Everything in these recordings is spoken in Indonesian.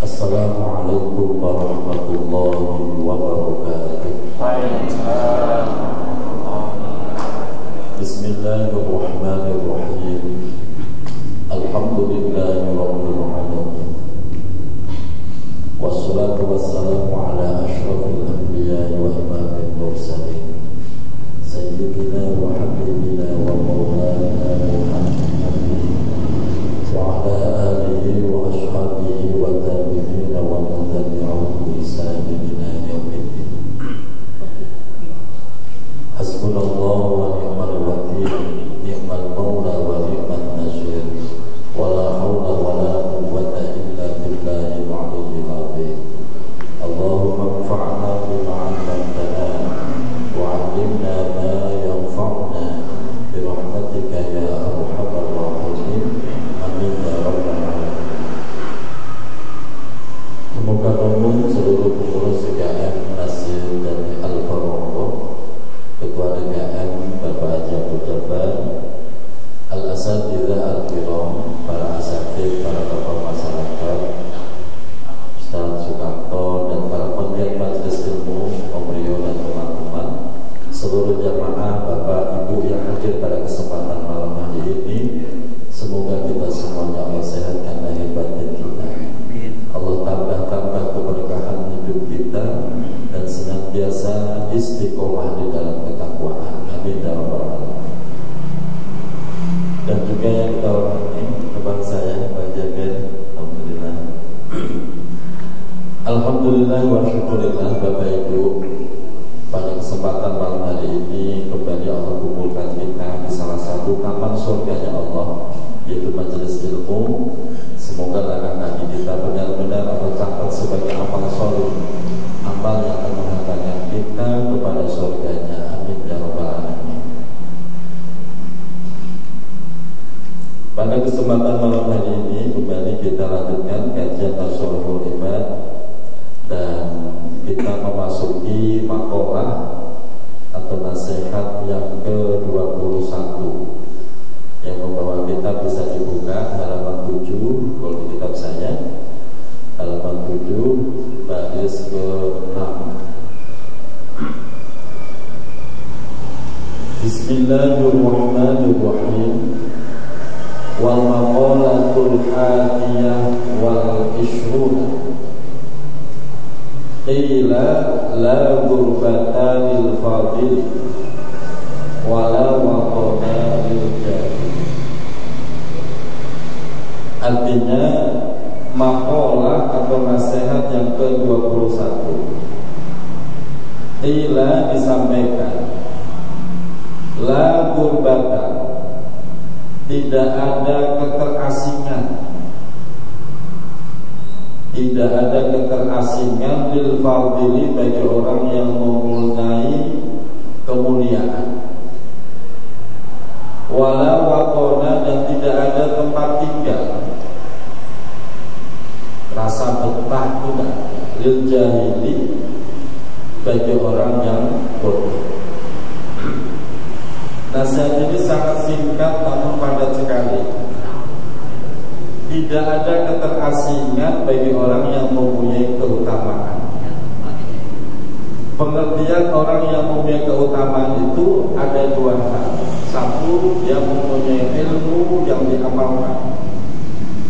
Assalamualaikum warahmatullahi wabarakatuh. Bismillahirrahmanirrahim. Alhamdulillahi rabbil alamin. Wassalatu wassalamu ala asyrafil anbiya'i wa imamil mursalin sayyidina wa habibina wa maulana Muhammadin wa ala alihi wa ashabihi wa tabi'ina wa man tabi'ahum bi ihsan ila yaumiddin. Hasbunallahu wa ni'mal wakeel, ni'mal maula wa ni'man nasir, wa la haula wa la quwwata illa billahil aliyyil azim. Allahumma anfa'na bima 'allamtana wa 'allimna ma yanfa'una bi rahmatika ya arhamar rahimin. Amin ya rabbal alamin. Semoga umum seluruh pengurus DKM Nasir dari Al-Farouk, Ketua DKM Bapak Haji Abdul Jabbar, Al-Asatidzah Al-Kiram, para asatidz, para tokoh masyarakat, Ustaz Sukamto, dan para penggiat majelis ilmu, Om Rio dan teman-teman, seluruh jamaah Bapak Ibu yang hadir pada kesempatan malam hari ini. Semoga kita semuanya Allah sehatkan lahir batin kita, Allah tambah keberkahan hidup kita, dan senantiasa istiqomah di dalam ketakwaan. Amin ya rabbal alamin. Dan juga yang kita hormati abang saya Pak Jabir, alhamdulillah. Alhamdulillah wa syukurillah. Bapak Ibu, pada kesempatan malam hari ini kembali Allah kumpulkan kita di salah satu taman surganya Allah, yaitu majelis ilmu. Semoga langkah kaki kita benar-benar Allah catat sebagai amal soleh, amal yang akan menghantarkan kita kepada surganya. Amin ya rabbal alamin. Pada kesempatan malam hari ini kembali kita lanjutkan kajian Tasawwuful Ibad, dan kita memasuki maqalah atau nasihat yang ke-21 yang membawa kita, bisa dibuka halaman 7 kalau di kitab saya, halaman 7 baris ke-6. Bismillahirrahmanirrahim. Wal maqalatul hadiyah wal ishruna. Qila la gurbata lil fadil wala waqona lil jahil. Artinya maqalah atau nasihat yang ke-21. Qila disampaikan, la gurbata, tidak ada keterasingan, tidak ada keterasingan lil fadili, bagi orang yang mempunyai kemuliaan, wala waqona, dan tidak ada tempat tinggal, rasa betah tidak, lil jahili, bagi orang yang bodoh. Nasihat ini sangat singkat namun padat sekali. Tidak ada keterasingan bagi orang yang mempunyai keutamaan. Pengertian orang yang mempunyai keutamaan itu ada dua hal. Satu, dia mempunyai ilmu yang diamalkan.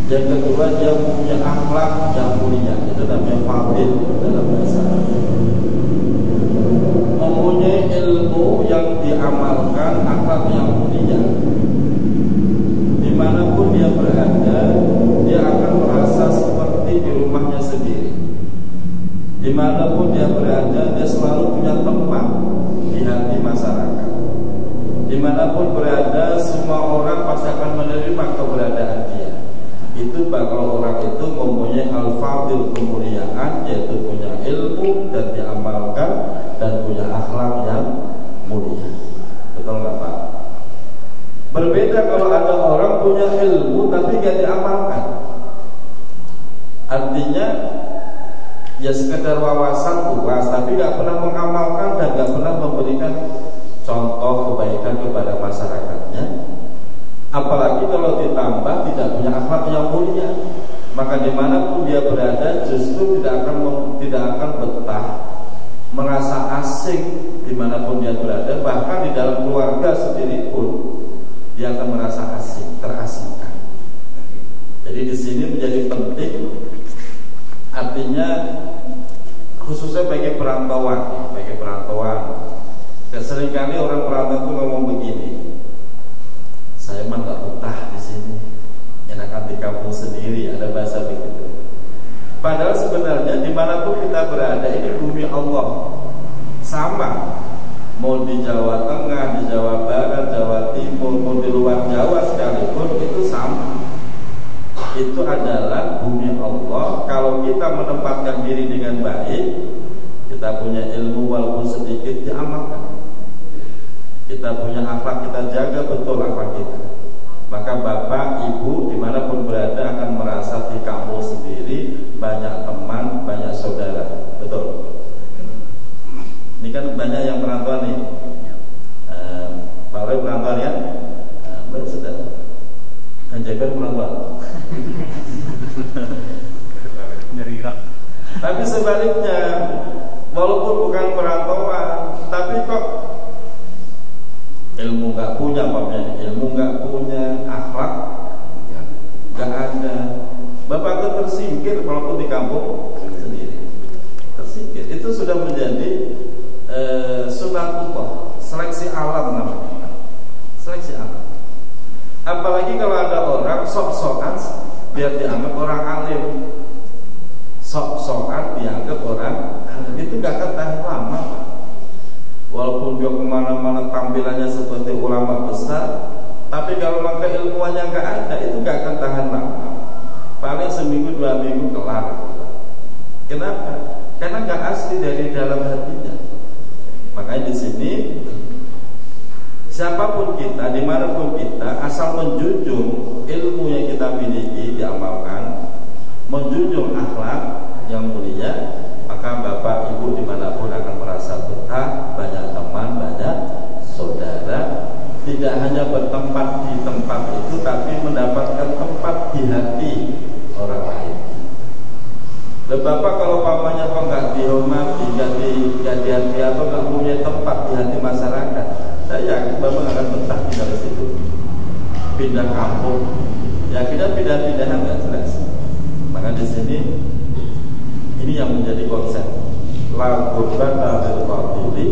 Yang kedua, dia mempunyai akhlak yang mulia. Itu namanya fadil dalam bahasa Arab. Mempunyai ilmu yang diamalkan, akhlak yang mulia, dimanapun dia berada, dia akan merasa seperti di rumahnya sendiri. Dimanapun dia berada, dia selalu punya tempat di hati masyarakat. Dimanapun berada, semua orang pasti akan menerima keberadaan dia. Itu kalau orang itu mempunyai al-fadil, kemuliaan, yaitu punya ilmu dan diamalkan, dan punya akhlak yang mulia. Betul nggak Pak? Berbeda kalau ada orang punya ilmu tapi nggak diamalkan. Artinya ya sekedar wawasan luas, tapi nggak pernah mengamalkan dan nggak pernah memberikan contoh kebaikan kepada masyarakatnya. Apalagi kalau ditambah tidak punya akhlak yang mulia. maka dimanapun dia berada justru tidak akan betah, merasa asing dimanapun dia berada. Bahkan di dalam keluarga sendiri pun dia akan merasa asing, terasingkan. Jadi di sini menjadi penting, artinya khususnya bagi perantauan. Seringkali orang perantau itu ngomong begini, saya mah nggak betah di sini, enakan di kampung sendiri, ada bahasa begitu. Padahal sebenarnya dimanapun kita berada ini bumi Allah, sama. Mau di Jawa Tengah, di Jawa Barat, Jawa Timur, mau di luar Jawa sekalipun itu sama. Itu adalah bumi Allah. Kalau kita menempatkan diri dengan baik, kita punya ilmu walaupun sedikit diamalkan, kita punya akhlak, kita jaga betul akhlak kita, maka bapak, ibu dimanapun berada akan merasa di kampung sendiri banyak teman, banyak saudara. Betul. Ini kan banyak yang perantauan nih. Pak Roy perantauan ya? Baru sudah. Anjakan perantauan. Tapi sebaliknya, walaupun bukan perantauan, tapi kok ilmu nggak punya, ilmu nggak punya, akhlak nggak ada. Bapak itu tersingkir walaupun di kampung sendiri, tersingkir. Itu sudah menjadi sunatullah, seleksi alam namanya, seleksi alam. Apalagi kalau ada orang sok-sokan biar dianggap orang alim, sok-sokan dianggap orang alim, itu gak akan tahan lama, Pak. Walaupun dia kemana-mana tampilannya seperti ulama besar, tapi kalau maka ilmuannya gak ada, itu gak akan tahan lama. Paling seminggu 2 minggu kelar. Kenapa? Karena gak asli dari dalam hatinya. Makanya di sini siapapun kita, dimanapun kita, asal menjunjung ilmu yang kita miliki, diamalkan, menjunjung akhlak yang mulia, maka bapak ibu dimanapun akan merasa betah, banyak teman, banyak saudara. Tidak hanya bertempat di tempat itu, tapi mendapatkan tempat di hati orang lain. Bapak kalau pamannya kok nggak dihormati, nggak dihati atau nggak punya tempat di hati masyarakat, saya yakin bapak akan betah di dalam situ. Pindah kampung, ya kita pindah-pindahan nggak jelas. Maka di sini ini yang menjadi konsep. La qurbata lil fadili,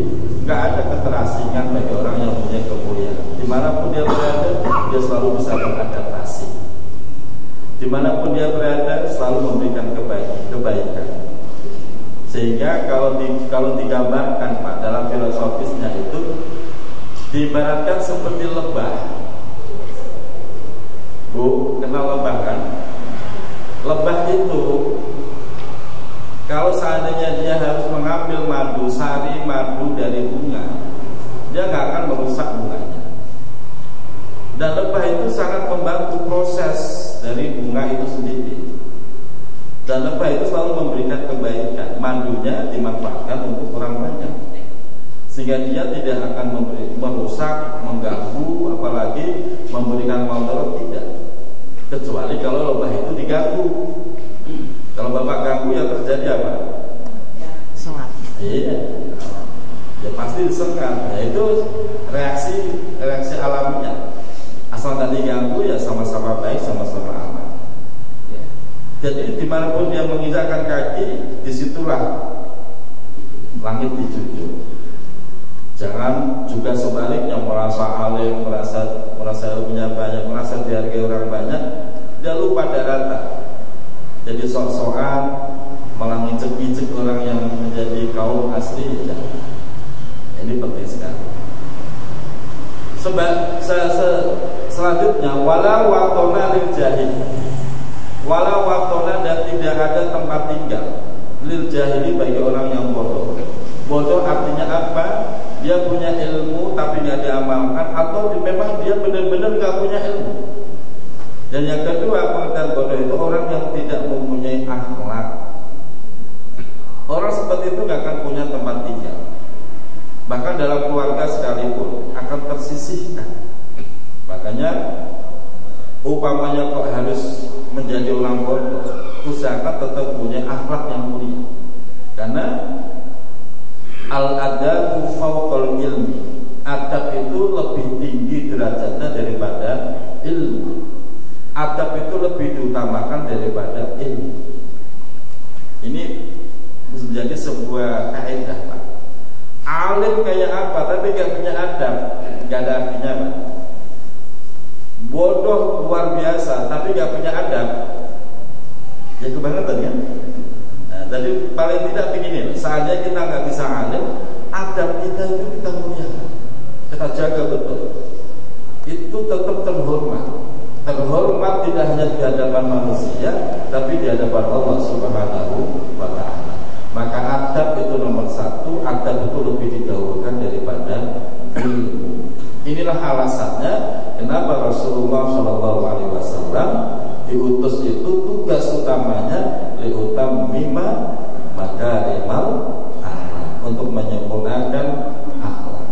nggak ada keterasingan bagi orang yang punya kemuliaan. Dimanapun dia berada, dia selalu bisa beradaptasi. Dimanapun dia berada, selalu memberikan kebaikan. Sehingga kalau digambarkan Pak dalam filosofisnya itu diibaratkan seperti lebah. Bu, kenal lebah kan? Lebah itu kalau seandainya dia harus mengambil madu, sari madu dari bunga, dia nggak akan merusak bunganya. Dan lebah itu sangat membantu proses dari bunga itu sendiri. Dan lebah itu selalu memberikan kebaikan. Madunya dimanfaatkan untuk orang banyak, sehingga dia tidak akan merusak, mengganggu, apalagi memberikan mudarat, tidak. Kecuali kalau lebah itu diganggu. Kalau bapak ganggu yang terjadi apa? Sengat. Iya, ya pasti disengat. Ya itu reaksi alaminya. Asal tadi ganggu ya sama-sama baik, sama-sama aman. Ya. Jadi dimanapun dia menginjakkan kaki, disitulah langit dijunjung. Jangan juga sebaliknya merasa alim, merasa ilmunya banyak, merasa dihargai orang banyak, dia lupa daratan. Jadi sok-sokan malah ngicek-ngicek orang yang menjadi kaum asli ya. Ini penting sekali. Selanjutnya wala watona lil jahil. Wala watona, dan tidak ada tempat tinggal lil jahili bagi orang yang bodoh. Bodoh artinya apa? Dia punya ilmu tapi nggak diamalkan, atau memang dia benar-benar nggak punya ilmu. Dan yang kedua, pengertian bodoh itu orang yang tidak mempunyai akhlak. Orang seperti itu nggak akan punya tempat tinggal. Bahkan dalam keluarga sekalipun akan tersisihkan. Makanya umpamanya kok harus menjadi orang pondok, usahakan tetap punya akhlak yang mulia. Karena al-adabu fawqal ilmi, adab itu lebih tinggi derajatnya daripada ilmu. Adab itu lebih diutamakan daripada ilmu. Ini menjadi sebuah kaidah, Pak. Alim kayak apa tapi gak punya adab, gak ada artinya, Pak. Bodoh luar biasa tapi gak punya adab, ya kebangetan ya. Nah, jadi paling tidak begini, saatnya kita gak bisa alim, adab kita itu kita muliakan, kita jaga betul. Itu tetap terhormat. Terhormat tidak hanya di hadapan manusia, tapi di hadapan Allah Subhanahu wa ta'ala. Maka adab itu nomor satu. Adab itu lebih digaulkan daripada ilmu. Inilah alasannya kenapa Rasulullah SAW diutus itu tugas utamanya liutammima makarimal akhlak, untuk menyempurnakan akhlak.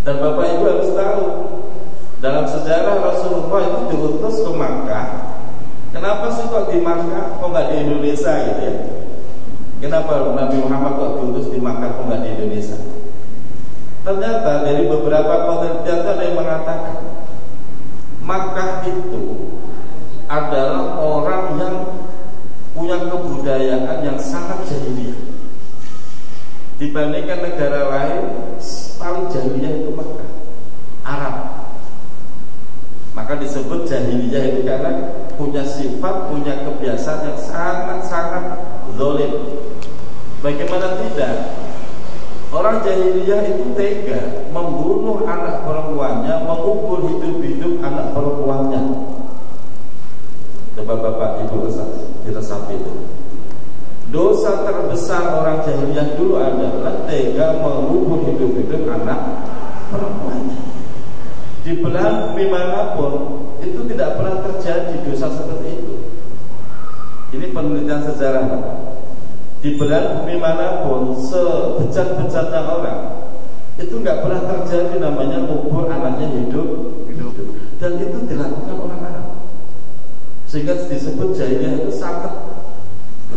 Dan Bapak Ibu harus tahu, dalam sejarah Rasulullah itu diutus ke Makkah. Kenapa sih kok di Makkah, kok nggak di Indonesia gitu ya? Kenapa Nabi Muhammad kok diutus di Makkah, kok nggak di Indonesia? Ternyata dari beberapa penelitian ada yang mengatakan Makkah itu adalah orang yang punya kebudayaan yang sangat jahiliyah. Dibandingkan negara lain, paling jahiliyah itu Makkah, Arab. Maka disebut jahiliyah itu karena punya sifat, punya kebiasaan yang sangat-sangat zalim. Bagaimana tidak? Orang jahiliyah itu tega membunuh anak perempuannya, mengubur hidup-hidup anak perempuannya. Coba Bapak Ibu resapi itu. Dosa terbesar orang jahiliyah dulu adalah tega mengubur hidup-hidup anak perempuannya. Di belahan bumi manapun itu tidak pernah terjadi dosa seperti itu. Ini penelitian sejarah. Di belahan bumi manapun, sebejat-bejatnya orang, itu nggak pernah terjadi namanya ngubur anaknya hidup. Dan itu dilakukan orang Arab, sehingga disebut jahiliyah itu sangat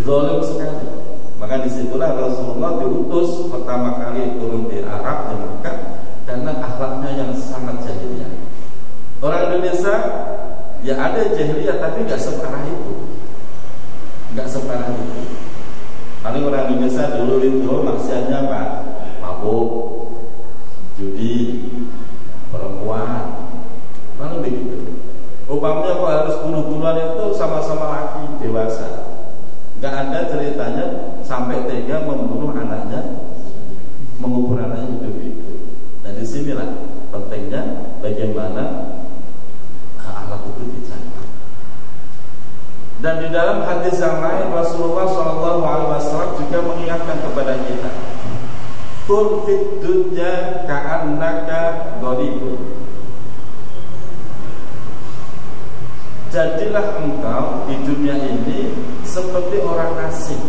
zalim sekali. Maka disitulah Rasulullah diutus pertama kali turun di Arab, di Mekah, karena akhlaknya yang sangat jahiliyah. Orang Indonesia ya ada jahiliyah tapi nggak separah itu, nggak separah itu. Paling orang Indonesia dulu itu maksiatnya apa? Mabuk, judi, perempuan, paling begitu. Umpamanya kok harus bunuh-bunuhan itu sama-sama laki dewasa. Nggak ada ceritanya sampai tega membunuh anaknya, mengubur anaknya hidup-hidup. Dan disinilah pentingnya bagaimana akhlak itu dijaga. Dan di dalam hadis yang lain Rasulullah SAW juga mengingatkan kepada kita, kun fid dunya ka'annaka gharibun. Jadilah engkau di dunia ini seperti orang asing.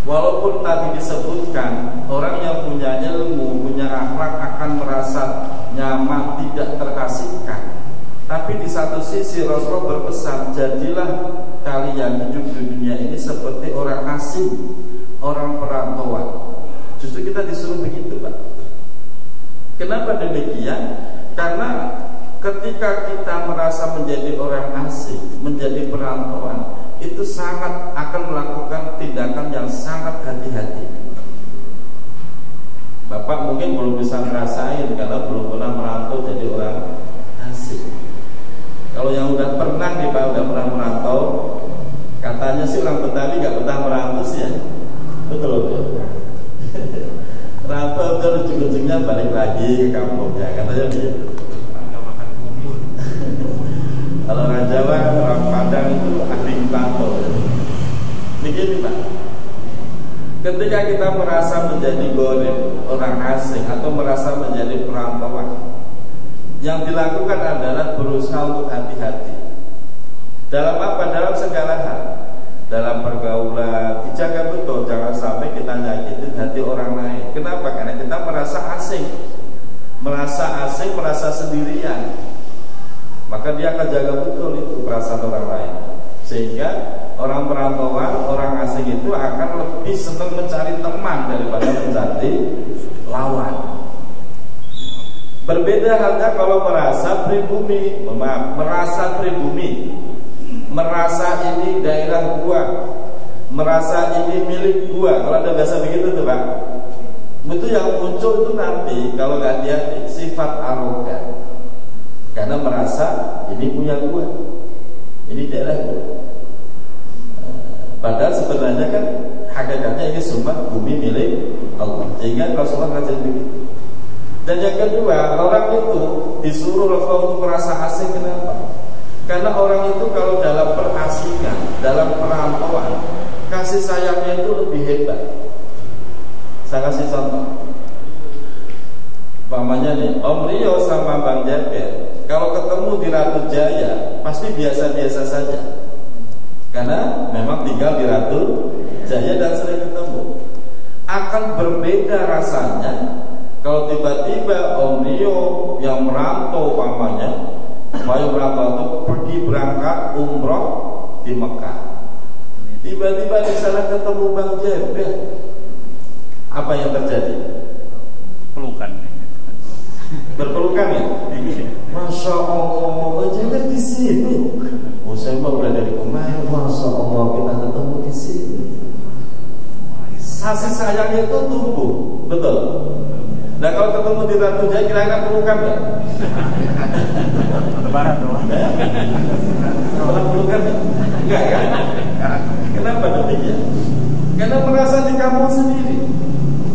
Walaupun tadi disebutkan orang yang punya ilmu, punya akhlak akan merasa nyaman, tidak terasingkan, tapi di satu sisi Rasulullah berpesan, jadilah kalian hidup di dunia ini seperti orang asing, orang perantauan. Justru kita disuruh begitu, Pak. Kenapa demikian? Karena ketika kita merasa menjadi orang asing, menjadi perantauan, itu sangat akan melakukan tindakan yang sangat hati-hati. Bapak mungkin belum bisa ngerasain karena belum pernah merantau jadi orang asing. Kalau yang udah pernah nih Pak, udah pernah merantau, katanya sih orang Betawi gak pernah merantau sih ya. Betul betul. Merantau itu ujung-ujungnya balik lagi ke kampungnya, katanya begitu. Kalau orang Jawa, orang Padang itu ahli merantau. Begini Pak, ketika kita merasa menjadi gharib, orang asing, atau merasa menjadi perantauan, yang dilakukan adalah berusaha untuk hati-hati. Dalam apa? Dalam segala hal. Dalam pergaulan, dijaga betul, jangan sampai kita nyakitin hati orang lain. Kenapa? Karena kita merasa asing, merasa sendirian. maka dia akan jaga betul itu perasaan orang lain. Sehingga orang perantauan, orang asing itu akan lebih senang mencari teman daripada mencari lawan. Berbeda halnya kalau merasa pribumi, merasa pribumi, merasa ini daerah gua, merasa ini milik gua. Kalau ada bahasa begitu tuh Pak, itu yang muncul itu nanti kalau nggak hati-hati sifat arogan, karena merasa ini punya gua, ini daerah gua. Padahal sebenarnya kan hakikatnya ini semua bumi milik Allah. Sehingga Rasulullah ngajarin begitu. Dan yang kedua, orang itu disuruh Rasulullah untuk merasa asing. Kenapa? Karena orang itu kalau dalam perasingan, dalam perantauan, kasih sayangnya itu lebih hebat. Saya kasih contoh. Umpamanya nih, Om Rio sama Bang Jaber, kalau ketemu di Ratu Jaya, pasti biasa-biasa saja. Karena memang tinggal di Ratu Jaya dan sering ketemu. Akan berbeda rasanya kalau tiba-tiba Om Rio yang merantau umpamanya, yang merantau itu pergi berangkat umroh di Mekah. Tiba-tiba di sana ketemu Bang Jaber, apa yang terjadi? Pelukan. Berpelukan ya? Masya Allah, Bang Jaber di sini. Oh, saya udah dari kemarin. Masya Allah, kita ketemu di sini. Kasih sayang itu tumbuh, betul. Nah kalau ketemu di Ratu Jaya kira-kira pelukan nggak? Lebaran doang. Kalau pelukan enggak kan? Kenapa demikian? Karena merasa di kampung sendiri,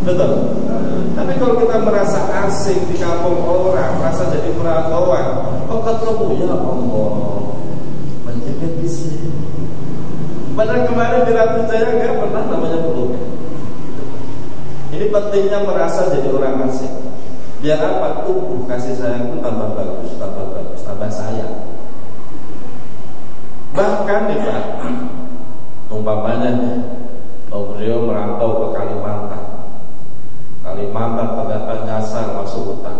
betul. Tapi kalau kita merasa asing di kampung orang, merasa jadi perantauan, kok ketemu ya Allah, menjaga di sini. Padahal kemarin di Ratu Jaya nggak pernah namanya pelukan. Ini pentingnya merasa jadi orang asing. Biar apa? Tumbuh kasih sayang itu tambah bagus, tambah sayang. Bahkan nih Pak, umpamanya nih, Om Rio merantau ke Kalimantan. Ternyata nyasar masuk hutan.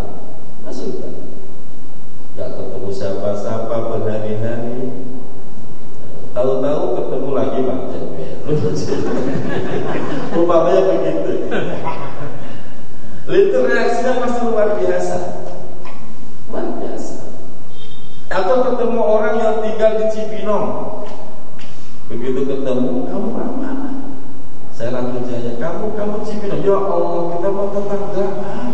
Gak ketemu siapa-siapa berhari-hari. Tahu-tahu ketemu lagi Bang Jaber. Umpamanya begitu. Itu reaksinya pasti luar biasa. Luar biasa. Atau ketemu orang yang tinggal di Cibinong. Begitu ketemu, kamu mana? Saya Ratu Jaya. Kamu Cibinong. Ya Allah, kita mau tetanggaan.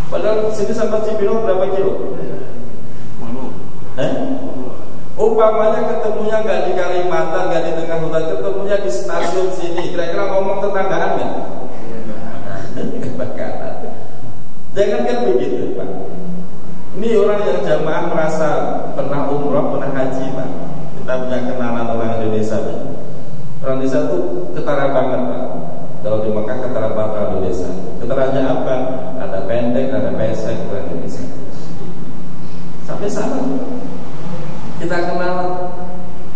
Padahal sini sampai Cibinong berapa kilo? Umpamanya ketemunya nggak di Kalimantan, nggak di tengah hutan, ketemunya di stasiun sini. Kira-kira ngomong tetanggaan nggak? Jangan kan begitu Pak. Ini orang yang jamaah merasa pernah umroh, pernah haji Pak. Kita punya kenalan orang Indonesia Pak. Orang Indonesia itu ketara banget Pak. Kalau di Mekah ketara banget orang Indonesia. Ketaranya apa? Ada pendek, ada pesek orang Indonesia. Sampai sana kita kenal.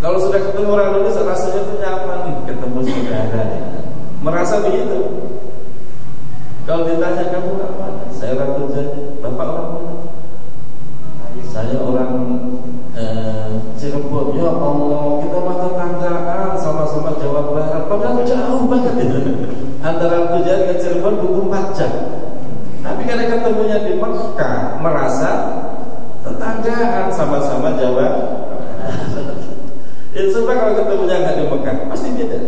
Kalau sudah ketemu orang Indonesia rasanya itu nyaman, ketemu saudara ya. Merasa begitu. Kalau ditanya kamu orang mana? Saya Ratu Jaya. Bapak orang mana? Saya orang Cirebon. Ya Allah, kita mata tanggaan sama-sama Jawa Barat. Padahal jauh banget itu. Antara Ratu Jaya dengan Cirebon butuh 4 jam. Tapi karena ketemunya di Mekah, merasa tetanggaan sama-sama Jawa. Ya coba kalau ketemunya nggak di Mekah, pasti beda.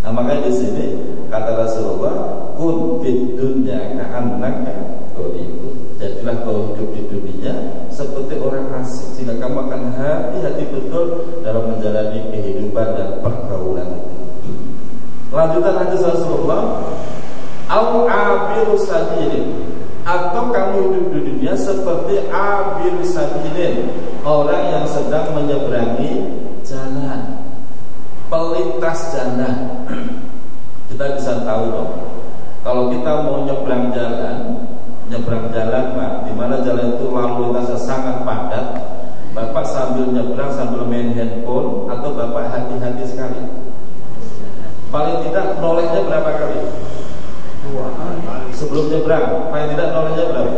Nah makanya di sini kata Rasulullah, kun fid dunya ka'annaka gharibun. Jadilah kau hidup di dunia seperti orang asing, sehingga kamu akan hati-hati betul dalam menjalani kehidupan dan pergaulan itu. Lanjutan hadis Rasulullah, au abiru sabilin, atau kamu hidup di dunia seperti abiru sabilin, orang yang sedang menyeberangi jalan, pelintas jalan. Kita bisa tahu dong, kalau kita mau nyebrang jalan Pak, di mana jalan itu lalu lintasnya sangat padat, Bapak sambil nyebrang sambil main handphone, atau Bapak hati-hati sekali? Paling tidak nolehnya berapa kali? 2 kali. Sebelum nyebrang, paling tidak nolehnya berapa?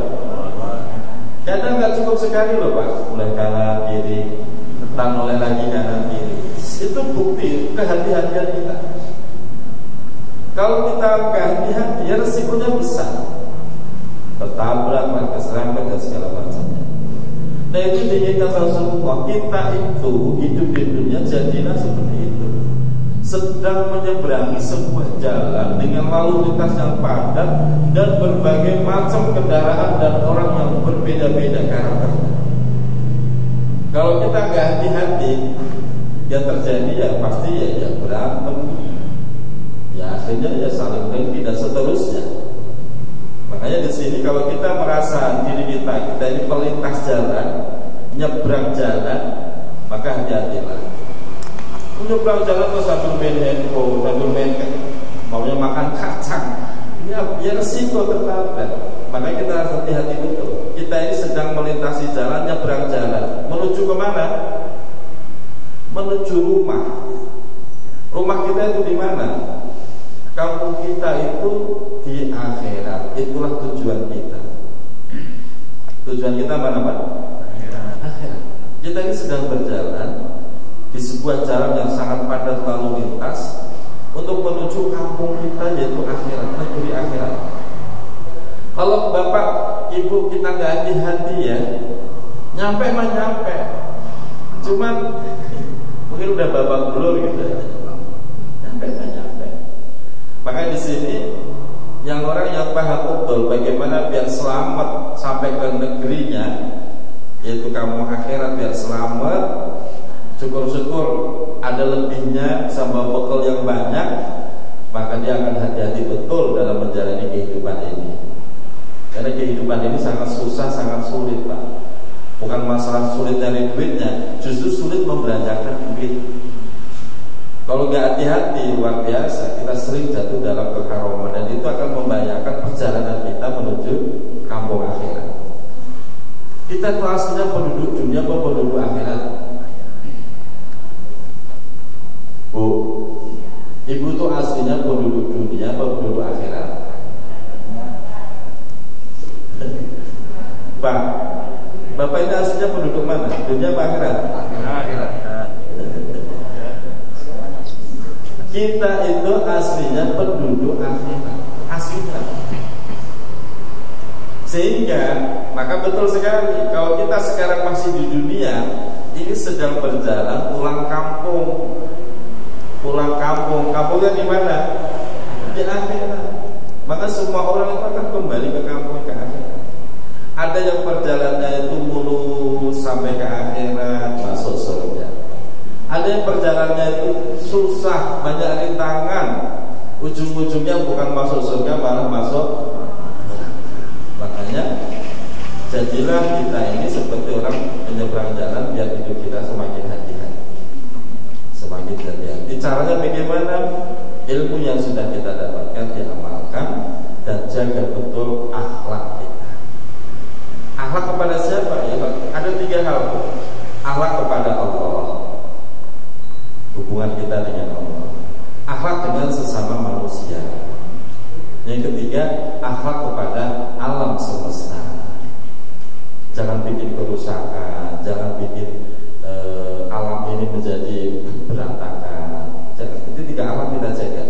Kadang nggak cukup sekali loh Pak, mulai kanan kiri, noleh lagi kanan kiri. Itu bukti kehati-hatian kita. Kalau kita kehati-hati, ya resikonya besar, tertabrak, keserempet dan segala macamnya. Nah itu diinginkan Rasulullah. Kita itu hidup di dunia jadilah seperti itu, sedang menyeberangi sebuah jalan dengan lalu lintas yang padat dan berbagai macam kendaraan dan orang yang berbeda-beda karakternya. Kalau kita nggak hati-hati, yang terjadi ya pasti ya berantem, ya akhirnya ya saling lengki dan seterusnya. Makanya di sini kalau kita merasa diri kita ini pelintas jalan, nyebrang jalan, maka hati-hatilah. Menyeberang jalan terus sambil main handphone, sambil main maunya makan kacang, ya resiko tertabrak. Makanya kita harus hati-hati betul. Kita ini sedang melintasi jalan, nyebrang jalan, menuju kemana? Menuju rumah. Rumah kita itu di mana? Kampung kita itu di akhirat. Itulah tujuan kita. Tujuan kita mana Pak? Akhirat. Kita ini sedang berjalan di sebuah jalan yang sangat padat lalu lintas untuk menuju kampung kita, yaitu akhirat, negeri akhirat. Kalau bapak ibu kita nggak hati-hati ya, nyampe mah nyampe, cuman mungkin udah babak belur gitu ya. Nyampe mah nyampe. Makanya di sini yang orang yang paham betul bagaimana biar selamat sampai ke negerinya, yaitu kampung akhirat, biar selamat, syukur-syukur ada lebihnya sama bekal yang banyak, maka dia akan hati-hati betul dalam menjalani kehidupan ini. Karena kehidupan ini sangat susah, sangat sulit Pak. Bukan masalah sulit dari duitnya, justru sulit membelanjakan duit. Kalau nggak hati-hati, luar biasa, kita sering jatuh dalam kekaroman, dan itu akan membahayakan perjalanan kita menuju kampung akhirat. Kita itu aslinya penduduk dunia atau penduduk akhirat? Bu, ibu itu aslinya penduduk dunia atau penduduk akhirat? Pak, bapak ini aslinya penduduk mana? Dunia atau akhirat? Akhirat. Kita itu aslinya penduduk akhirat, aslinya. Sehingga maka betul sekali kalau kita sekarang masih di dunia ini sedang berjalan pulang kampung. Pulang kampung, kampungnya di mana? Di akhirat. Maka semua orang itu akan kembali ke kampung, ke akhirat. Ada yang perjalanannya itu mulus sampai ke akhirat, masuk surga. Ada yang perjalanannya itu susah, banyak rintangan, ujung-ujungnya bukan masuk surga, malah masuk. Makanya jadilah kita ini seperti orang menyeberang jalan, biar hidup kita semakin hati-hati, semakin hati-hati. Caranya bagaimana? Ilmu yang sudah kita dapatkan diamalkan dan jaga betul akhlak kita. Akhlak kepada siapa? Ya, ada 3 hal. Akhlak kepada Allah, hubungan kita dengan Allah. Akhlak dengan sesama manusia. Yang ketiga, akhlak kepada alam semesta. Jangan bikin kerusakan, jangan bikin alam ini menjadi berantakan. Jangan. Itu 3 akhlak kita jaga.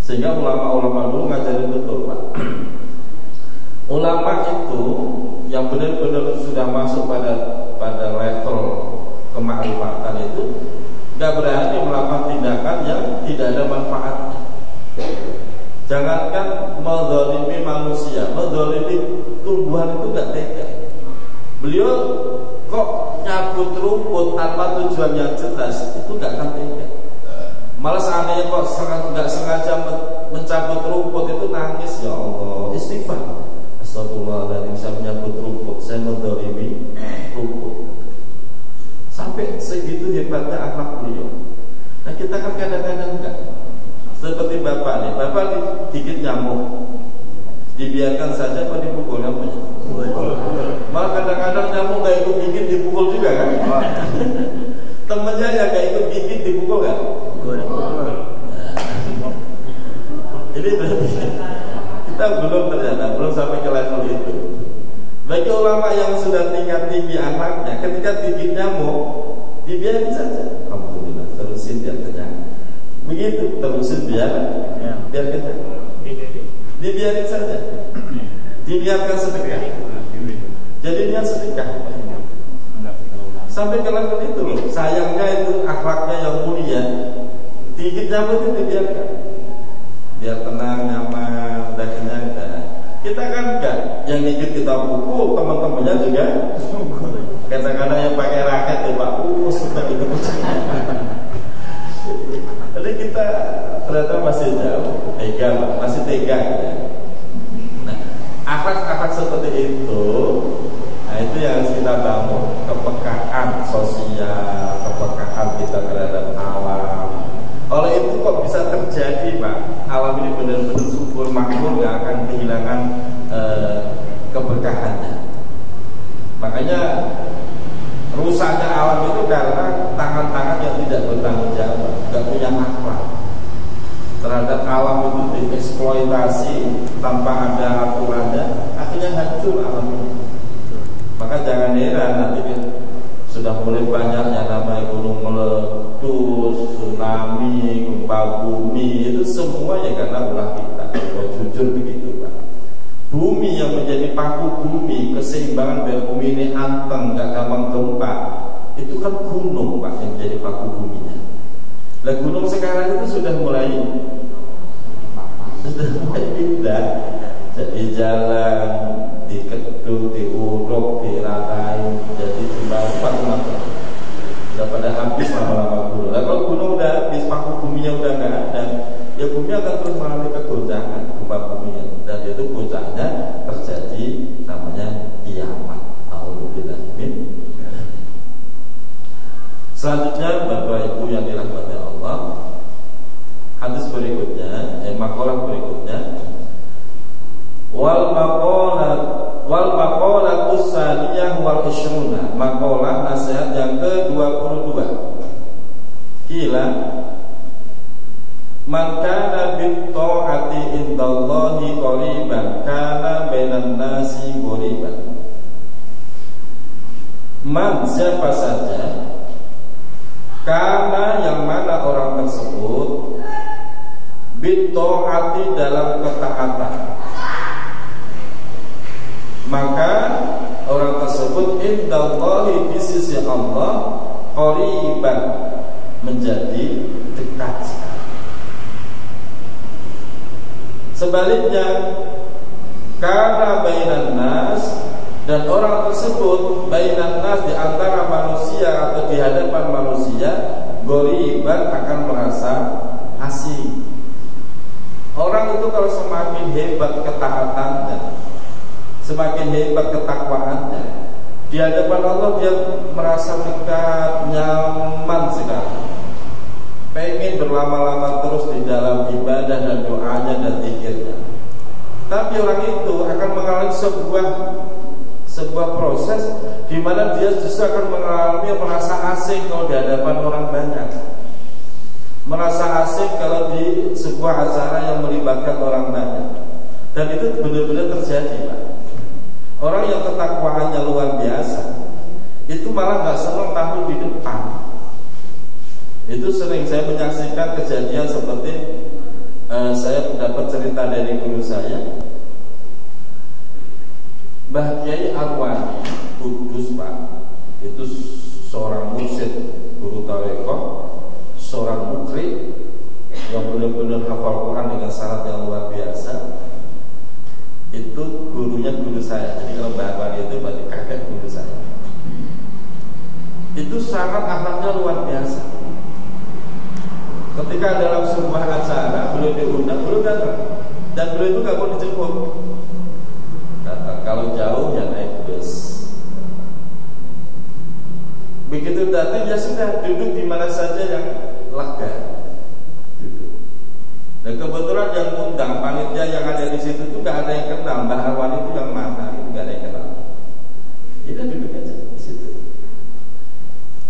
Sehingga ulama-ulama dulu ngajarin betul Pak. Ulama itu yang benar-benar sudah masuk pada level kemakrifatan itu nggak berani melakukan tindakan yang tidak ada manfaatnya. Jangankan menzalimi manusia, menzalimi tumbuhan itu nggak tega. Beliau kok nyabut rumput tanpa tujuan yang jelas, itu nggak akan tega. Malah seandainya kok nggak sengaja mencabut rumput, itu nangis, ya Allah, istighfar. Astagfirullahaladzim, saya menyabut rumput, saya menzalimi rumput. Sampai segitu hebatnya akhlak beliau. Nah kita kan kadang-kadang enggak. Seperti bapak nih, bapak digigit nyamuk, dibiarkan saja apa dipukul nyamuknya? Malah kadang-kadang nyamuk gak ikut gigit dipukul juga kan? Temennya yang gak ikut gigit dipukul kan? Ini berarti kita belum ternyata belum sampai ke level itu. Bagi ulama yang sudah tingkat tinggi akhlaknya, ketika digigit nyamuk, dibiarin saja. Alhamdulillah, terusin biar kenyang. Begitu, terusin biar kenyang. Dibiarin saja. Dibiarkan sedekah. Jadinya sedekah. Sampai ke level itu loh. Sayangnya itu akhlaknya yang mulia. Digigit nyamuk itu dibiarkan. Biar tenang, nyaman, udah kenyang, udah. Kita kan enggak, yang gigit kita pukul, teman-temannya juga kadang-kadang yang pakai raket ya Pak, sudah gitu. Jadi kita ternyata masih jauh, tega Pak, masih tega ya. Nah, akhlak-akhlak seperti itu, nah itu yang harus kita bangun, kepekaan sosial, kepekaan kita terhadap alam. Oleh itu kok bisa terjadi Pak, alam ini benar-benar subur makmur, gak akan kehilangan keberkahannya. Makanya rusaknya alam itu karena tangan-tangan yang tidak bertanggung jawab, gak punya akhlak terhadap alam itu, dieksploitasi tanpa ada aturannya, akhirnya hancur alam ini. Maka jangan heran nanti sudah mulai banyaknya namanya gunung meletus, tsunami, gempa bumi, itu semua ya karena ulah kita. Kalau jujur begitu Pak. Bumi yang menjadi paku bumi, keseimbangan biar bumi ini anteng, gak gampang gempa, itu kan gunung Pak yang menjadi paku buminya. Nah gunung sekarang itu sudah mulai pindah, jadi jalan dikeduk, diuruk, diratain, jadi jembatan macam. Sudah pada habis lama-lama gunung. Nah, kalau gunung udah habis, paku buminya udah nggak ada, ya bumi akan terus mengalami kegoncangan, gempa buminya, dan itu puncaknya terjadi namanya kiamat. Alhamdulillah. Selanjutnya Bapak Ibu yang dirahmati Allah, hadis berikutnya, maqalah berikutnya, wal maqalah tsaniyah wal ishruna, maqalah nasihat yang ke-22. Kila man kana bit ta'ati indallahi qariban kana bainan nasi qariban. Man, siapa saja, karena yang mana orang tersebut bit ta'ati dalam ketaatan, maka orang tersebut indallahi di sisi Allah qariban, menjadi dekat sekali. Sebaliknya, karena bainan nas, dan orang tersebut bainan nas, di antara manusia atau di hadapan manusia, qariban, akan merasa asing. Orang itu kalau semakin hebat ketaatannya, semakin hebat ketakwaannya, di hadapan Allah dia merasa dekat, nyaman sekali, pengen berlama-lama terus di dalam ibadah dan doanya dan zikirnya. Tapi orang itu akan mengalami sebuah proses di mana dia justru akan mengalami merasa asing kalau di hadapan orang banyak, merasa asing kalau di sebuah acara yang melibatkan orang banyak. Dan itu benar-benar terjadi Pak. Orang yang ketakwaannya luar biasa itu malah gak senang tampil di depan. Itu sering saya menyaksikan kejadian seperti saya dapat cerita dari guru saya, Mbah Kiai Arwani Kudus Pak. Itu seorang mursyid, guru tarekat, seorang mukri yang benar-benar hafal Quran dengan syarat yang luar biasa. Itu gurunya guru saya. Jadi kalau Mbah Arwani itu berarti kakek guru saya. Itu sangat akhlaknya luar biasa. Ketika dalam sebuah acara beliau diundang, beliau datang, dan beliau itu gak mau dijemput. Datang, kalau jauh ya naik bus. Begitu datang ya sudah, duduk di mana saja yang lega, duduk. Dan kebetulan yang undang panitia yang ada di situ itu gak ada yang kenal Mbah Arwani itu yang mana, itu gak ada yang kenal. Kita duduk aja di situ.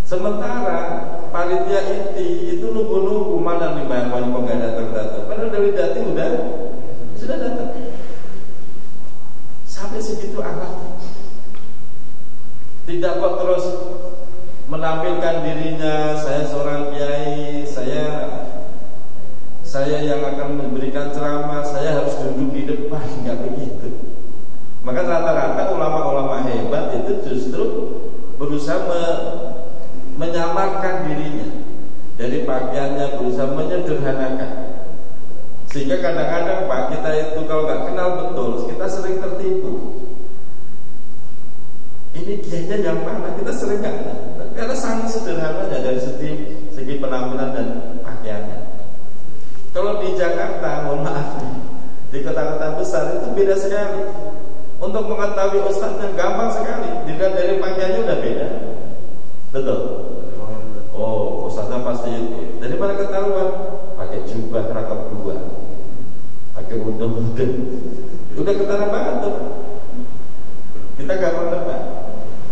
Sementara panitia inti itu nunggu-nunggu mana nih Mbah Arwani kok gak datang-datang. Padahal dari dati sudah datang. Sampai segitu akhlak. Tidak kok terus menampilkan dirinya, saya seorang kiai, saya yang akan memberikan ceramah, saya harus duduk di depan, nggak begitu. Maka rata-rata ulama-ulama hebat itu justru berusaha menyamarkan dirinya, dari pakaiannya berusaha menyederhanakan. Sehingga kadang-kadang Pak, kita itu kalau nggak kenal betul, kita sering tertipu. Ini kiainya yang mana? Kita sering nggak kenal, karena sangat sederhana dari segi penampilan dan pakaiannya. Kalau di Jakarta, mohon maaf nih, di kota-kota besar itu beda sekali. Untuk mengetahui ustadznya gampang sekali, dilihat dari pakaiannya udah beda. Betul? Oh, ustadznya pasti itu. Dari mana ketahuan? Pakai jubah rakaat 2, pakai udeng-udeng, udah ketahuan banget tuh. Kita gampang nebak.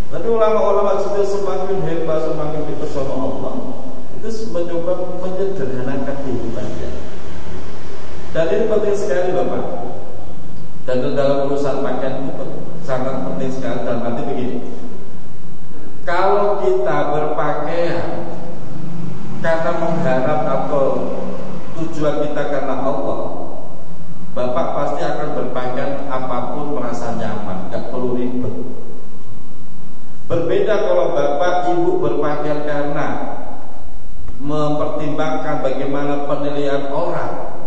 Tapi ulama-ulama sudah semakin hebat, semakin dipersona Allah, itu mencoba menyederhanakan kehidupannya. Dan ini penting sekali Bapak. Dan dalam urusan pakaian itu sangat penting sekali. Dan nanti begini, kalau kita berpakaian karena mengharap atau tujuan kita karena Allah, Bapak pasti akan berpakaian apapun merasa nyaman, gak perlu ribet. Berbeda kalau Bapak Ibu berpakaian karena mempertimbangkan bagaimana penilaian orang,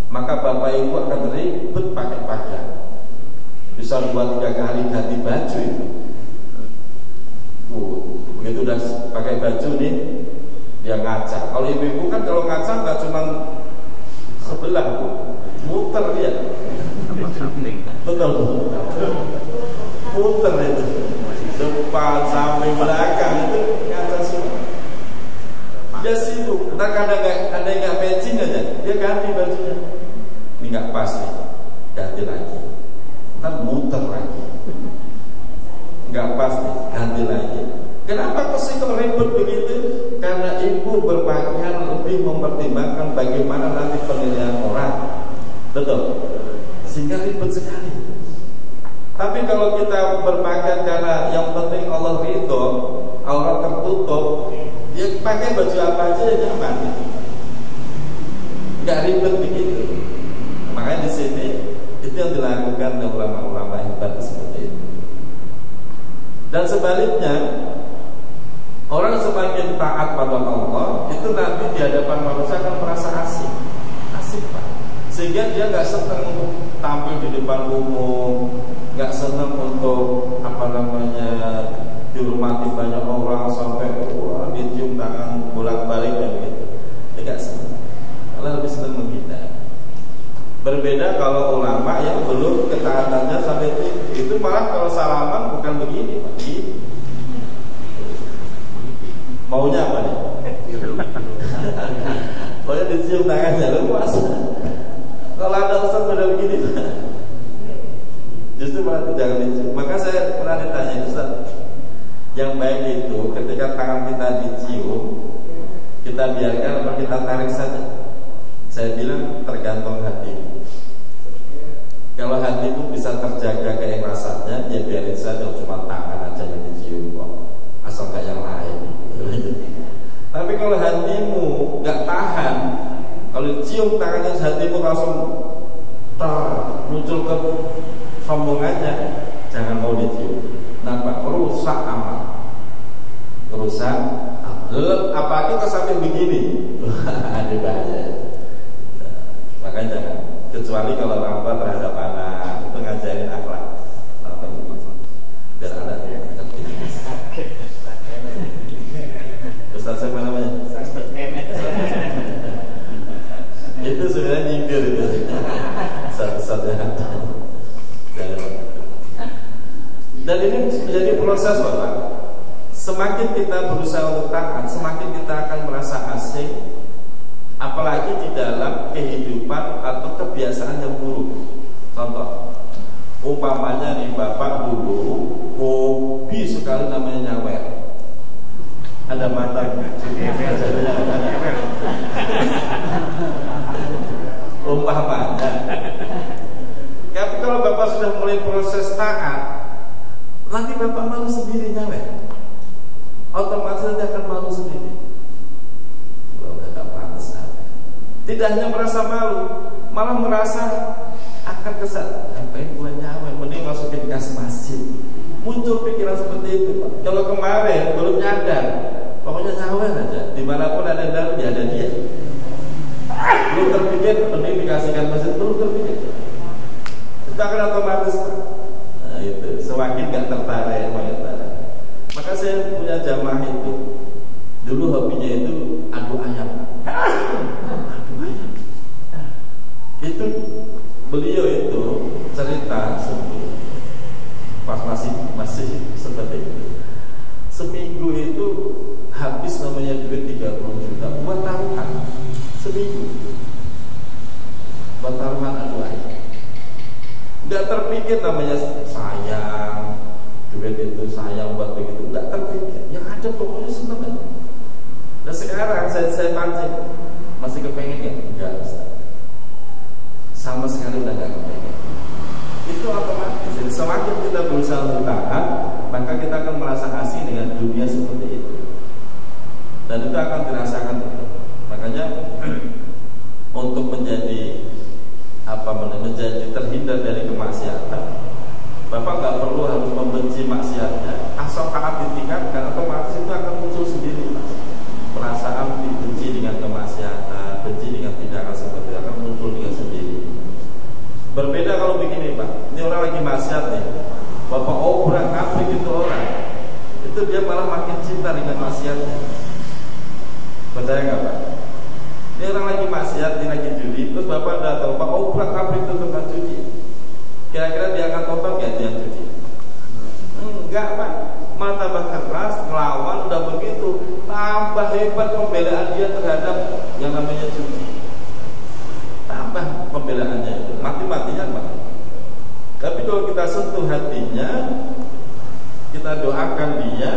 maka Bapak Ibu akan ribet pakai pakaian. Bisa 2-3 kali ganti baju itu. Begitu udah pakai baju nih, dia ngaca. Kalau ibu-ibu kan kalau ngaca nggak cuma sebelah, Bu, muter dia. Betul, muter itu, depan, samping, belakang itu ngaca semua. Dia sibuk. Ntar kadang ada yang nggak matching aja, dia ganti bajunya. Ini nggak pas nih, ganti lagi. Ntar muter lagi, nggak pas nih, ganti lagi. Kenapa kok sih kok ribet begitu? Karena ibu berpakaian lebih mempertimbangkan bagaimana nanti penilaian orang. Betul? Sehingga ribet sekali. Tapi kalau kita berpakaian karena yang penting Allah ridho, aurat tertutup, dia pakai baju apa aja yang nyaman, nggak ribet begitu. Makanya di sini itu yang dilakukan oleh ulama-ulama hebat seperti itu. Dan sebaliknya, orang semakin taat pada Allah, itu nanti di hadapan manusia akan merasa asik Pak. Sehingga dia nggak senang untuk tampil di depan umum, nggak senang untuk dihormati banyak orang sampai dicium tangan bolak-balik dan begitu. Dia nggak senang. Allah lebih senang menghindar. Berbeda kalau ulama yang belum ketaatannya sampai itu malah kalau salaman bukan begini Pak. Maunya apa nih? Pokoknya dicium tangannya, lu puas. Kalau ada ustaz pada begini, justru malah jangan dicium. Maka saya pernah ditanya, Ustaz, yang baik itu ketika tangan kita dicium, kita biarkan atau kita tarik saja? Saya bilang tergantung hati. Kalau hatimu bisa terjaga keikhlasannya, ya biarin saja, cuma tangan aja yang dicium kok, asal gak yang lain. Tapi kalau hatimu gak tahan, kalau cium tangannya hatimu langsung muncul ke sombongannya, jangan mau dicium. Nampak rusak amal, rusak. Apalagi ke samping begini, ada bahaya. Makanya jangan. Kecuali kalau ramah terhadap anak, itu ngajarin akhlak. Biar anak Ustaz siapa namanya? Itu sebenarnya nyindir itu. Satu-satunya. Dan ini menjadi proses Bapak. Semakin kita berusaha untuk taat, semakin kita akan merasa asing, apalagi di dalam kehidupan atau kebiasaan yang buruk. Contoh, umpamanya nih Bapak dulu hobi sekali namanya nyawer. Ada matanya. Umpamanya. Tapi kalau Bapak sudah mulai proses taat, nanti bapak malu sendiri nyawer. Otomatis nanti akan malu sendiri. Udah gak pantas. Tidak hanya merasa malu, malah merasa akan kesal. Ngapain gue nyawer, mending masukin kas masjid. Muncul pikiran seperti itu, Pak. Kalau kemarin belum nyadar, pokoknya nyawer aja. Dimanapun ada dalam, ya ada dia. Belum terpikir, mending dikasihkan masjid. Belum terpikir. Itu akan otomatis, Pak. Nah itu, semakin gak tertarik. Maka saya punya jamaah itu, dulu hobinya itu adu ayam. Adu ayam. Itu beliau itu cerita sebelum pas masih seperti itu. Seminggu itu habis namanya duit 30 juta buat taruhan. Seminggu buat taruhan adu ayam. Gak terpikir namanya sayang, duit itu sayang buat begitu, gak terpikir. Yang ada pokoknya seneng aja. Dan sekarang saya pancing, masih kepengen gak? Enggak, sama sekali udah gak kepengen. Itu otomatis. Jadi semakin kita berusaha bertahan, maka kita akan merasa asing dengan dunia seperti itu. Dan itu akan dirasakan betul. Makanya untuk menjadi menjadi terhindar dari kemaksiatan, Bapak nggak perlu harus membenci maksiatnya, asal taat ditingkatkan, otomatis itu akan muncul sendiri, Mas. Perasaan benci dengan kemaksiatan, benci dengan tindakan seperti itu akan muncul dengan sendiri. Berbeda kalau begini, Pak. Ini orang lagi maksiat nih, Bapak obrak-abrik itu orang, itu dia malah makin cinta dengan maksiatnya. Percaya nggak, Pak? Ini orang lagi maksiat, dia lagi judi, terus Bapak udah tahu, Pak, obrak-abrik itu tempat judi. Kira-kira dia akan tobat gak dia cuci? Enggak, Pak. Malah tambah keras, ngelawan, udah begitu, tambah hebat pembelaan dia terhadap yang namanya cuci. Tambah pembelaannya itu, mati-matian, Pak. Tapi kalau kita sentuh hatinya, kita doakan dia,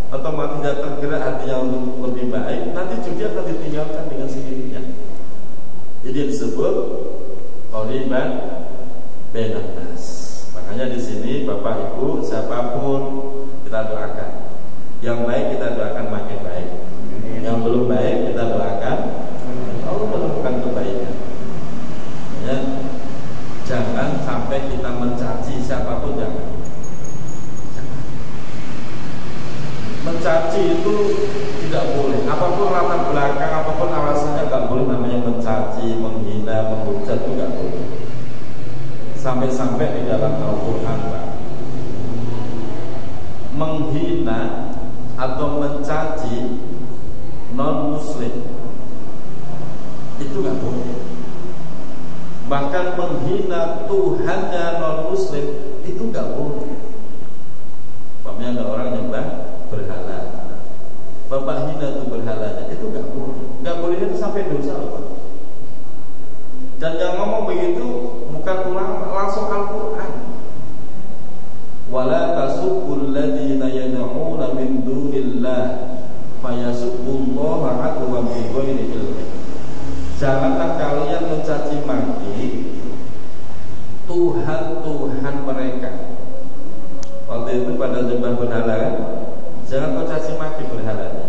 otomatis dia tergerak hatinya untuk lebih baik, nanti judi akan ditinggalkan dengan sendirinya. Jadi disebut qoriban benatas. Makanya di sini Bapak Ibu siapapun kita doakan. Yang baik kita doakan makin baik. Yang belum baik kita doakan Allah menemukan kebaikan. Ya, jangan sampai kita mencaci siapapun, jangan. Mencaci itu tidak boleh. Apapun latar belakang, apapun alasannya nggak boleh namanya mencaci, menghina, menghujat itu nggak boleh. Sampai-sampai di dalam Al-Quran, Pak, menghina atau mencaci non-muslim itu nggak boleh. Bahkan menghina Tuhannya non-muslim itu nggak boleh. Umpamanya ada orang nyembah berhala, Bapak hina itu berhalanya, itu nggak boleh. Nggak boleh itu sampai dosa, Pak. Dan yang ngomong begitu bukan ulama, langsung Al-Quran. Wala tasubbul ladzina yad'una min dunillah fayasubbullaha adwan bighairi ilm. Janganlah kalian mencaci maki Tuhan mereka. Waktu itu pada nyembah berhala kan, jangan kau caci maki berhalanya.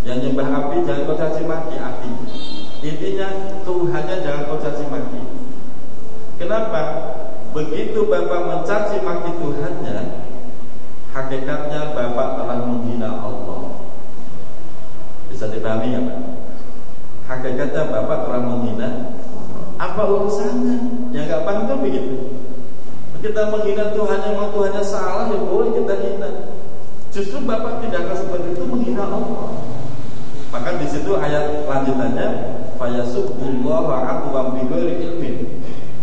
Yang nyembah api jangan kau caci maki api. Intinya Tuhannya jangan kau caci maki. Kenapa? Begitu Bapak mencaci maki Tuhannya, hakikatnya Bapak telah menghina Allah. Bisa dipahami ya, Pak? Hakikatnya Bapak telah menghina. Apa urusannya? Ya nggak paham kan begitu. Kita menghina Tuhannya, mau Tuhannya salah ya boleh kita hina. Justru Bapak tindakan seperti itu menghina Allah. Maka di situ ayat lanjutannya, fayasubbullaha adwan bighairi ilmin.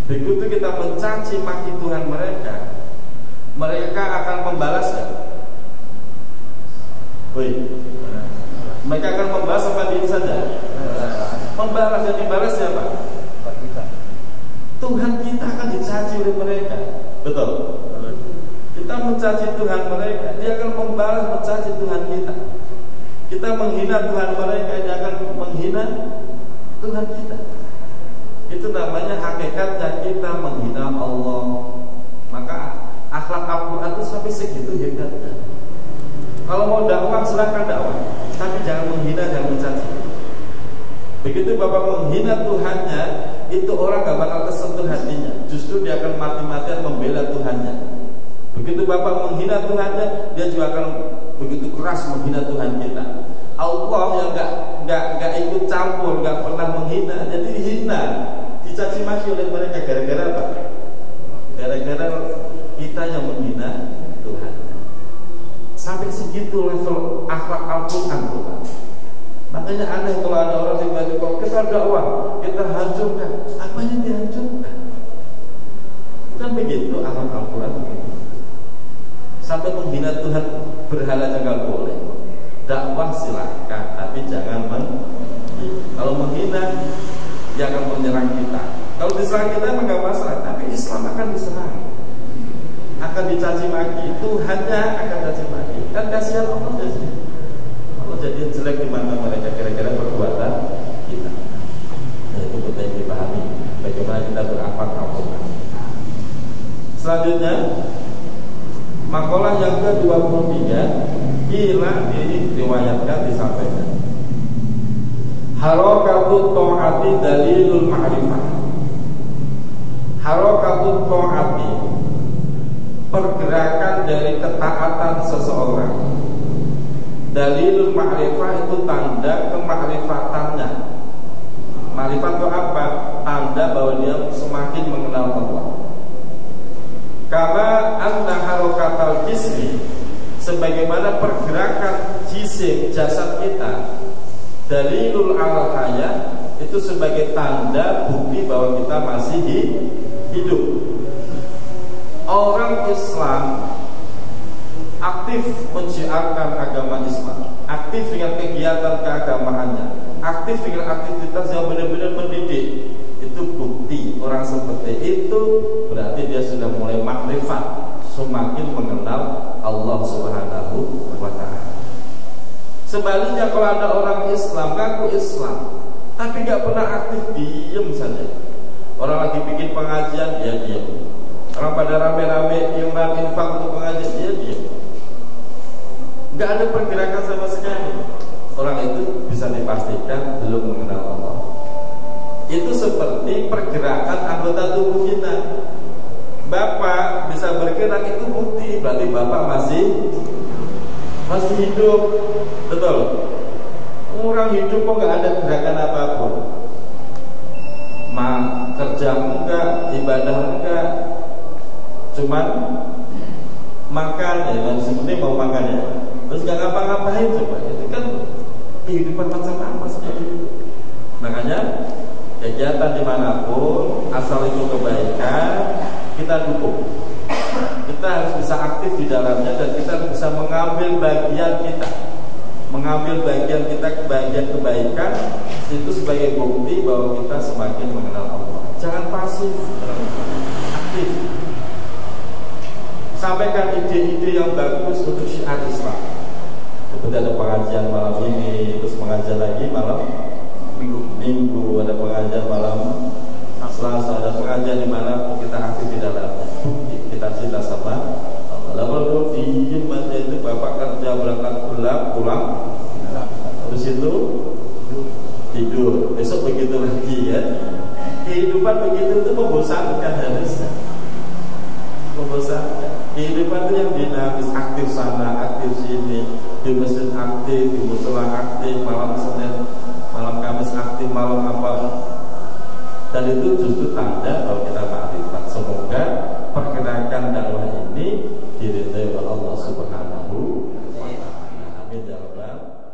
Begitu kita mencaci maki Tuhan mereka, mereka akan membalasnya. Mereka akan membalas apa diri saja? Membalas, yang dibalas siapa? Tuhan kita akan dicaci oleh mereka. Betul? Kita mencaci Tuhan mereka, dia akan membalas mencaci Tuhan kita. Kita menghina Tuhan mereka, dia akan menghina Tuhan kita. Itu namanya hakikatnya kita menghina Allah. Maka Akhlak Al-Quran itu sampai segitu hebatnya. Kalau mau dakwah silakan dakwah, tapi jangan menghina, jangan mencaci. Begitu Bapak menghina Tuhannya, itu orang gak bakal kesentuh hatinya. Justru dia akan mati-matian membela Tuhannya. Begitu Bapak menghina Tuhannya, dia juga akan begitu keras menghina Tuhan kita. Allah yang gak ikut campur, gak pernah menghina, jadi dihina, dicaci maki oleh mereka. Gara-gara apa? Gara-gara kita yang menghina Tuhan. Sampai segitu level akhlak Al-Quran Tuhan. Makanya aneh kalau ada orang tiba-tiba kita dakwah, kita hancurkan. Apanya dihancurkan? Bukan begitu akhlak Al-Quran. Sampai menghina Tuhan berhala juga boleh. Dakwah silakan, tapi jangan kalau menghina, dia akan menyerang kita. Kalau diserang kita memang gak masalah, tapi Islam akan diserang, akan dicaci maki, Tuhannya akan caci maki. Kan kasihan Allah jadi. Allah jadi jelek di mata mereka kira-kira perbuatan kita. Nah, itu penting dipahami bagaimana kita berakhlak Al-Quran. Selanjutnya, makalah yang ke-23 kila diriwayatkan disampaikan. Harakatut ta'ati dalilul ma'rifah. Harakatut ta'ati, pergerakan dari ketaatan seseorang. Dalilul ma'rifah itu tanda kemakrifatannya. Ma'rifat itu apa? Tanda bahwa dia semakin mengenal Allah. Kama anna harakatal jismi, sebagaimana pergerakan jisim jasad kita, dalilul al hayat, itu sebagai tanda bukti bahwa kita masih hidup. Orang Islam aktif menciarkan agama Islam, aktif dengan kegiatan keagamaannya, aktif dengan aktivitas yang benar-benar mendidik. Itu bukti orang seperti itu berarti dia sudah mulai makrifat, semakin mengenal Allah Subhanahu wa ta'ala. Sebaliknya kalau ada orang Islam, ngaku Islam, tapi gak pernah aktif, diem saja. Orang lagi bikin pengajian, dia diem. Orang pada rame-rame iuran infak untuk pengajian, dia diem. Gak ada pergerakan sama sekali. Orang itu bisa dipastikan belum mengenal Allah. Itu seperti pergerakan anggota tubuh kita. Bapak bisa bergerak, itu bukti berarti Bapak masih hidup. Betul. Orang hidup kok gak ada gerakan apapun. Kerja enggak, ibadah enggak, cuman makan ya, seperti mau makan ya, terus gak ngapa-ngapain coba. Itu kan kehidupan macam apa seperti itu. Makanya kegiatan dimanapun, asal itu kebaikan, kita dukung. Kita harus bisa aktif di dalamnya dan kita harus bisa mengambil bagian kita, mengambil bagian kita, bagian kebaikan itu sebagai bukti bahwa kita semakin mengenal Allah. Jangan pasif, aktif. Sampaikan ide-ide yang bagus untuk syiar Islam. Seperti ada pengajian malam ini, terus pengajian lagi malam Minggu, ada pengajian malam Selasa, ada pengajian di mana kita aktif di dalamnya. Kita cinta sama Allah. Lalu diem aja itu Bapak kerja berangkat pulang, terus itu tidur. Besok begitu lagi ya. Kehidupan begitu itu membosankan harusnya. Membosankan. Kehidupan itu yang dinamis, aktif sana, aktif sini, di masjid aktif, di musola aktif, malam Senin, malam Kamis aktif, malam apa. Dan itu justru tanda bahwa kita makrifat. Semoga pergerakan dakwah ini diridhai oleh Allah Subhanahu wa ta'ala. Amin ya rabbal